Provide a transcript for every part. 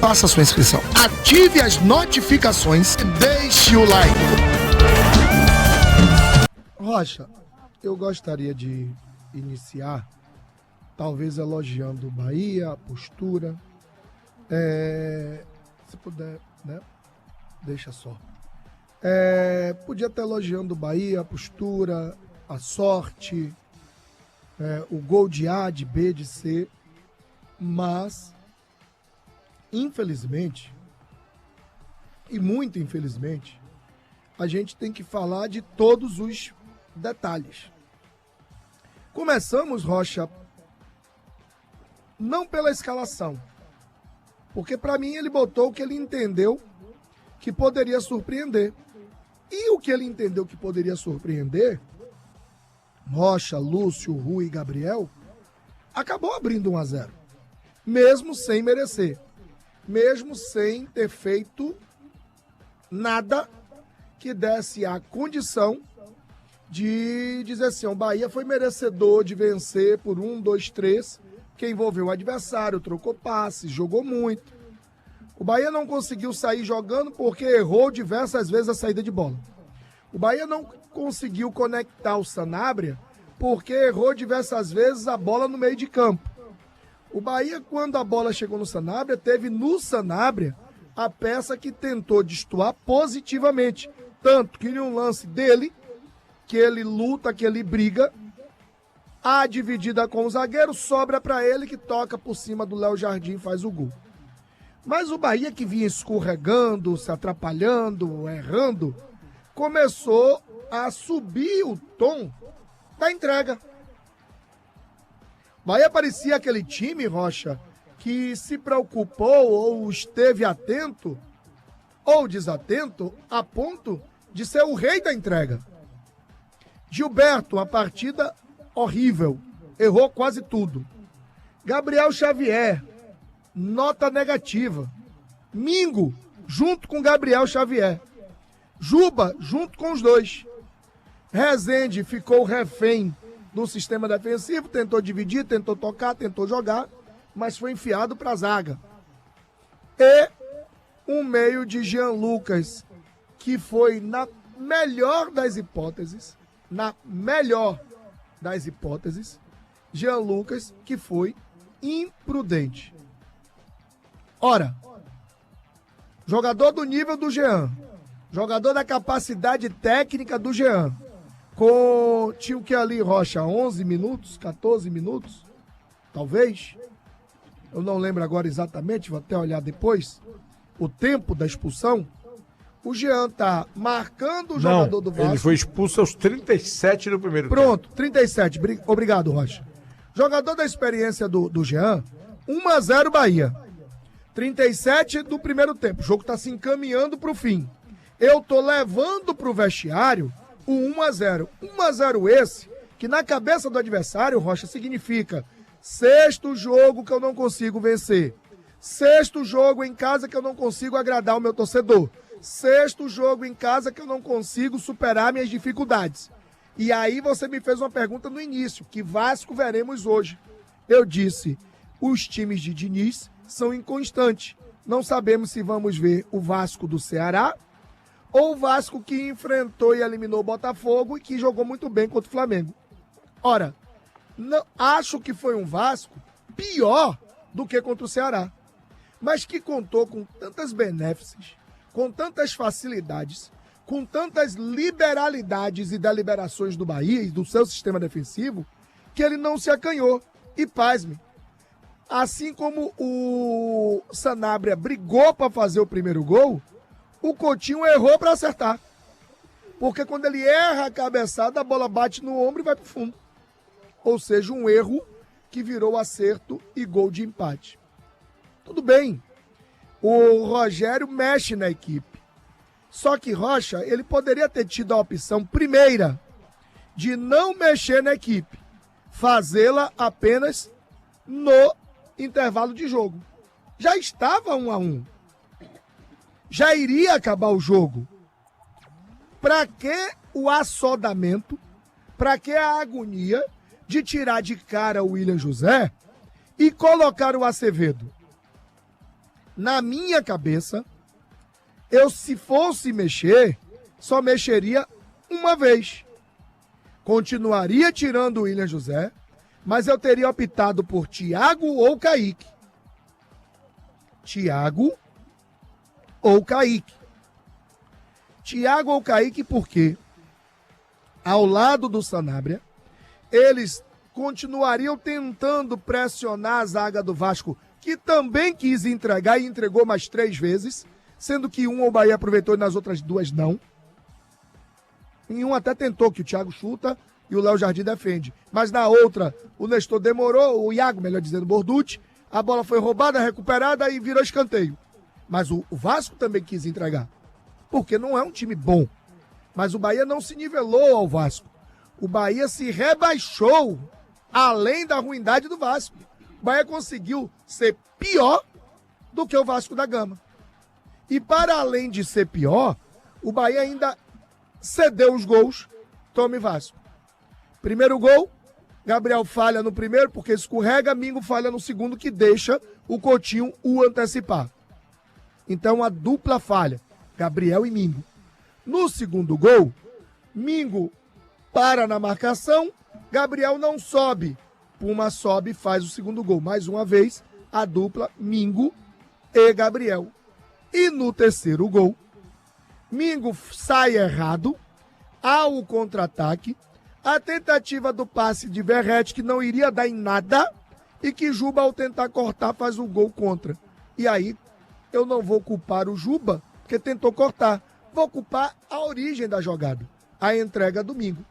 faça a sua inscrição. Ative as notificações e deixe o like. Rocha, eu gostaria de iniciar, talvez elogiando o Bahia, a postura. Se puder, né? Deixa só. Podia estar elogiando o Bahia, a postura, a sorte, o gol de A, de B, de C, mas, infelizmente, e muito infelizmente, a gente tem que falar de todos os detalhes. Começamos, Rocha, não pela escalação, porque para mim ele botou o que ele entendeu que poderia surpreender. E o que ele entendeu que poderia surpreender, Rocha, Lúcio, Rui e Gabriel, acabou abrindo 1-0. Mesmo sem merecer. Mesmo sem ter feito nada que desse a condição de dizer assim, o Bahia foi merecedor de vencer por 1, 2, 3, que envolveu o adversário, trocou passes, jogou muito. O Bahia não conseguiu sair jogando porque errou diversas vezes a saída de bola. O Bahia não conseguiu conectar o Sanabria porque errou diversas vezes a bola no meio de campo. O Bahia, quando a bola chegou no Sanabria, teve no Sanabria a peça que tentou destoar positivamente. Tanto que em um lance dele, que ele luta, que ele briga, a dividida com o zagueiro, sobra para ele que toca por cima do Léo Jardim e faz o gol. Mas o Bahia, que vinha escorregando, se atrapalhando, errando, começou a subir o tom da entrega. O Bahia parecia aquele time, Rocha, que se preocupou ou esteve atento ou desatento a ponto de ser o rei da entrega. Gilberto, uma partida horrível, errou quase tudo. Gabriel Xavier, nota negativa. Mingo, junto com Gabriel Xavier. Juba, junto com os dois. Rezende ficou refém do sistema defensivo, tentou dividir, tentou tocar, tentou jogar, mas foi enfiado para a zaga. E um meio de Jean Lucas, que foi na melhor das hipóteses, Jean Lucas, que foi imprudente. Ora, jogador do nível do Jean, jogador da capacidade técnica do Jean, tinha o que ali, Rocha, 11 minutos, 14 minutos, talvez, eu não lembro agora exatamente, vou até olhar depois, o tempo da expulsão. O Jean tá marcando o jogador do Vasco. Ele foi expulso aos 37 no primeiro tempo. Pronto, 37, obrigado, Rocha. Jogador da experiência do Jean, 1-0 Bahia. 37 do primeiro tempo. O jogo está se encaminhando para o fim. Eu tô levando para o vestiário o 1-0. 1-0 esse, que na cabeça do adversário, Rocha, significa sexto jogo que eu não consigo vencer. Sexto jogo em casa que eu não consigo agradar o meu torcedor. Sexto jogo em casa que eu não consigo superar minhas dificuldades. E aí você me fez uma pergunta no início, que Vasco veremos hoje. Eu disse, os times de Diniz são inconstantes. Não sabemos se vamos ver o Vasco do Ceará ou o Vasco que enfrentou e eliminou o Botafogo e que jogou muito bem contra o Flamengo. Ora, acho que foi um Vasco pior do que contra o Ceará, mas que contou com tantas benéficas, com tantas facilidades, com tantas liberalidades e deliberações do Bahia e do seu sistema defensivo, que ele não se acanhou. E pasme, assim como o Sanabria brigou para fazer o primeiro gol, o Coutinho errou para acertar. Porque quando ele erra a cabeçada, a bola bate no ombro e vai para o fundo. Ou seja, um erro que virou acerto e gol de empate. Tudo bem, o Rogério mexe na equipe. Só que Rocha, ele poderia ter tido a opção primeira de não mexer na equipe, fazê-la apenas no intervalo de jogo. Já estava 1-1. Já iria acabar o jogo. Para que o assodamento? Para que a agonia de tirar de cara o William José e colocar o Acevedo? Na minha cabeça, eu, se fosse mexer, só mexeria uma vez. Continuaria tirando o William José, mas eu teria optado por Thiago ou Kaique. Thiago ou Kaique. Thiago ou Kaique porque, ao lado do Sanabria, eles continuariam tentando pressionar a zaga do Vasco, que também quis entregar e entregou mais 3 vezes, sendo que um o Bahia aproveitou e nas outras 2 não. Em um até tentou, que o Thiago chuta e o Léo Jardim defende. Mas na outra, o Nestor demorou, o Iago, melhor dizendo, Borducci, a bola foi roubada, recuperada e virou escanteio. Mas o Vasco também quis entregar, porque não é um time bom. Mas o Bahia não se nivelou ao Vasco. O Bahia se rebaixou além da ruindade do Vasco. O Bahia conseguiu ser pior do que o Vasco da Gama. E para além de ser pior, o Bahia ainda cedeu os gols, tome Vasco. Primeiro gol, Gabriel falha no primeiro, porque escorrega, Mingo falha no segundo, que deixa o Coutinho o antecipar. Então a dupla falha, Gabriel e Mingo. No segundo gol, Mingo para na marcação, Gabriel não sobe. Puma sobe e faz o segundo gol. Mais uma vez, a dupla Mingo e Gabriel. E no terceiro gol, Mingo sai errado, há o contra-ataque, a tentativa do passe de Verratti, que não iria dar em nada, e que Juba, ao tentar cortar, faz o gol contra. E aí, eu não vou culpar o Juba, porque tentou cortar. Vou culpar a origem da jogada, a entrega do Mingo.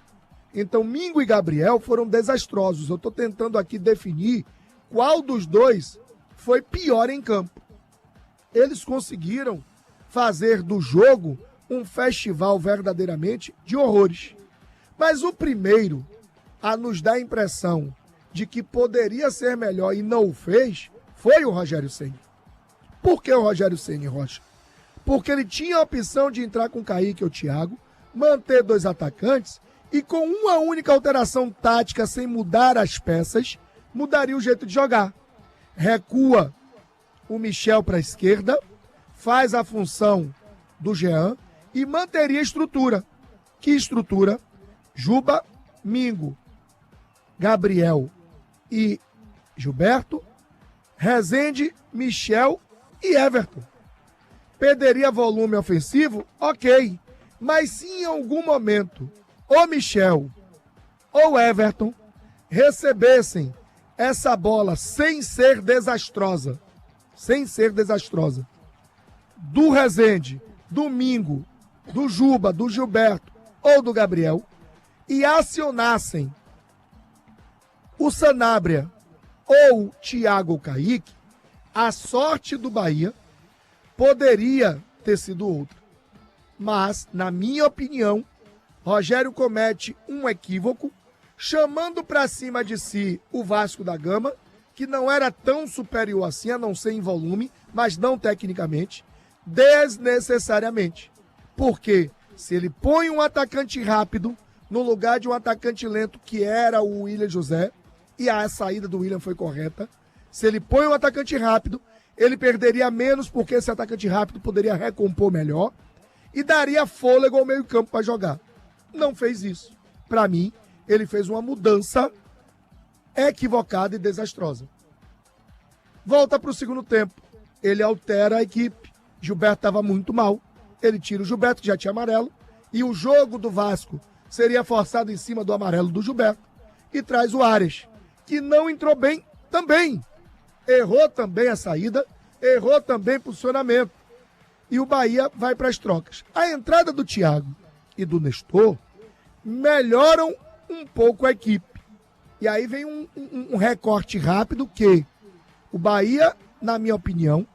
Então, Mingo e Gabriel foram desastrosos. Eu estou tentando aqui definir qual dos dois foi pior em campo. Eles conseguiram fazer do jogo um festival verdadeiramente de horrores. Mas o primeiro a nos dar a impressão de que poderia ser melhor e não o fez, foi o Rogério Ceni. Por que o Rogério Ceni, Rocha? Porque ele tinha a opção de entrar com o Kaique ou Thiago, manter 2 atacantes e com uma única alteração tática, sem mudar as peças, mudaria o jeito de jogar. Recua o Michel para a esquerda, faz a função do Jean e manteria a estrutura. Que estrutura? Juba, Mingo, Gabriel e Gilberto, Rezende, Michel e Everton. Perderia volume ofensivo? Ok. Mas se em algum momento o Michel ou Everton recebessem essa bola sem ser desastrosa, do Rezende, do Mingo, do Juba, do Gilberto ou do Gabriel, e acionassem o Sanabria ou o Thiago Kaique, a sorte do Bahia poderia ter sido outra. Mas, na minha opinião, Rogério comete um equívoco, chamando para cima de si o Vasco da Gama, que não era tão superior assim, a não ser em volume, mas não tecnicamente, desnecessariamente. Porque se ele põe um atacante rápido no lugar de um atacante lento, que era o William José, e a saída do William foi correta, se ele põe um atacante rápido, ele perderia menos, porque esse atacante rápido poderia recompor melhor e daria fôlego ao meio-campo para jogar. Não fez isso. Para mim, ele fez uma mudança equivocada e desastrosa. Volta para o segundo tempo. Ele altera a equipe. Gilberto estava muito mal. Ele tira o Gilberto, que já tinha amarelo, e o jogo do Vasco seria forçado em cima do amarelo do Gilberto, e traz o Arias, que não entrou bem também. Errou também a saída, errou também o posicionamento. E o Bahia vai para as trocas. A entrada do Thiago e do Nestor melhoram um pouco a equipe. E aí vem um recorte rápido que o Bahia, na minha opinião,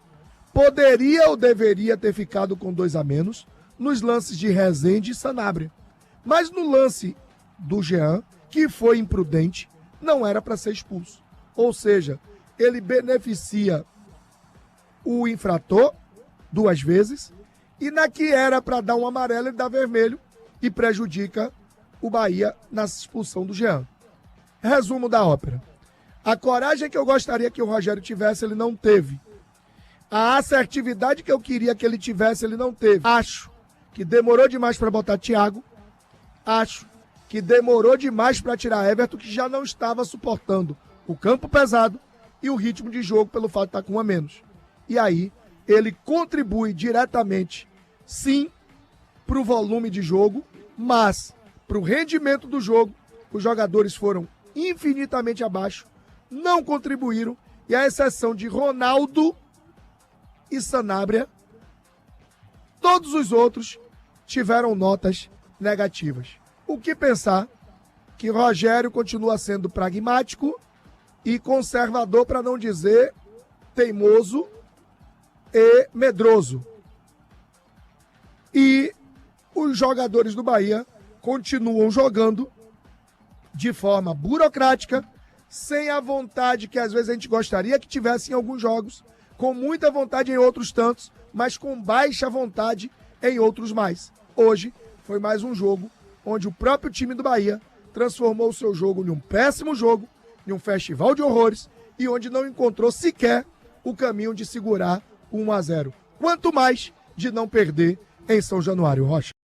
poderia ou deveria ter ficado com 2 a menos nos lances de Rezende e Sanabria. Mas no lance do Jean, que foi imprudente, não era para ser expulso. Ou seja, ele beneficia o infrator 2 vezes, e na que era para dar um amarelo, ele dá vermelho e prejudica o Bahia na expulsão do Jean. Resumo da ópera. A coragem que eu gostaria que o Rogério tivesse, ele não teve. A assertividade que eu queria que ele tivesse, ele não teve. Acho que demorou demais para botar Thiago. Acho que demorou demais para tirar Everton, que já não estava suportando o campo pesado e o ritmo de jogo pelo fato de estar com um a menos. E aí, ele contribui diretamente, sim, para o volume de jogo, mas para o rendimento do jogo, os jogadores foram infinitamente abaixo, não contribuíram, e a exceção de Ronaldo e Sanabria, todos os outros tiveram notas negativas. O que pensar que Rogério continua sendo pragmático e conservador, para não dizer teimoso e medroso. E os jogadores do Bahia continuam jogando de forma burocrática, sem a vontade que às vezes a gente gostaria que tivesse em alguns jogos, com muita vontade em outros tantos, mas com baixa vontade em outros mais. Hoje foi mais um jogo onde o próprio time do Bahia transformou o seu jogo em um péssimo jogo, em um festival de horrores, e onde não encontrou sequer o caminho de segurar o 1-0. Quanto mais de não perder em São Januário, Rocha.